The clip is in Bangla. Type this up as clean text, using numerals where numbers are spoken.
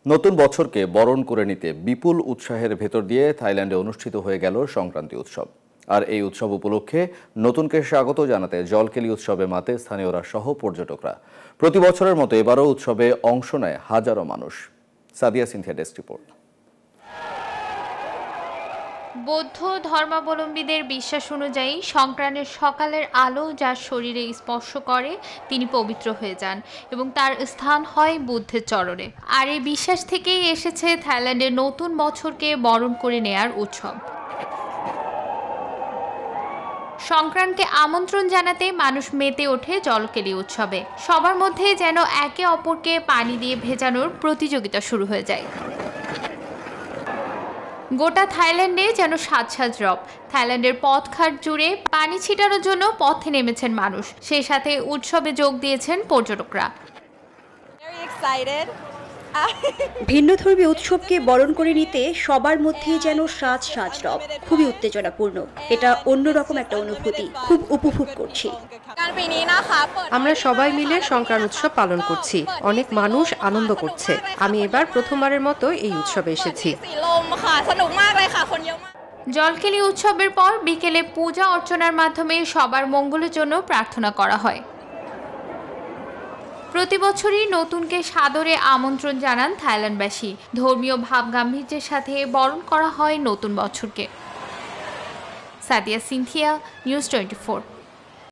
নতুন বছরকে বরণ করে নিতে বিপুল উৎসাহের ভেতর দিয়ে থাইল্যান্ডে অনুষ্ঠিত হয়ে গেল সংক্রান্তি উৎসব। আর এই উৎসব উপলক্ষে নতুনকে স্বাগত জানাতে জলকেলি উৎসবে মাতে স্থানীয়রা সহ পর্যটকরা। প্রতি বছরের মতো এবারও উৎসবে অংশ নেয় হাজারো মানুষ। Sadia Sinthia desk report. বৌদ্ধ ধর্মাবলম্বীদের বিশ্বাস অনুযায়ী সংক্রান্তির সকালের আলো যার শরীরে স্পর্শ করে তিনি পবিত্র হয়ে যান এবং তার স্থান হয় বুদ্ধের চরণে। আর এই বিশ্বাস থেকেই এসেছে থাইল্যান্ডের নতুন বছরকে বরণ করে নেয়ার উৎসব। সংক্রান্তিকে আমন্ত্রণ জানাতে মানুষ মেতে ওঠে জলকেলি উৎসবে। সবার মধ্যে যেন একে অপরকে পানি দিয়ে ভেজানোর প্রতিযোগিতা শুরু হয়ে যায়। গোটা থাইল্যান্ডে যেন সাজ রব। থাইল্যান্ডের পথঘাট জুড়ে পানি ছিটানোর জন্য পথে নেমেছেন মানুষ, সেই সাথে উৎসবে যোগ দিয়েছেন পর্যটকরা। ভিন্নধর্মী উৎসবকে বরণ করে নিতে সবার মধ্যেই যেন সাজ রব। খুবই উত্তেজনাপূর্ণ। এটা অন্যরকম একটা অনুভূতি, খুব উপভোগ করছি। আমরা সবাই মিলে সংক্রান্তি উৎসব পালন করছি, অনেক মানুষ আনন্দ করছে। আমি এবার প্রথমবারের মতো এই উৎসবে এসেছি। জলকেলি উৎসবের পর বিকেলে পূজা অর্চনার মাধ্যমে সবার মঙ্গলের জন্য প্রার্থনা করা হয়। প্রতি বছরই নতুনকে সাদরে আমন্ত্রণ জানান থাইল্যান্ডবাসী। ধর্মীয় ভাব গাম্ভীর্যের সাথে বরণ করা হয় নতুন বছরকে। সাদিয়া সিনথিয়া, নিউজ 24।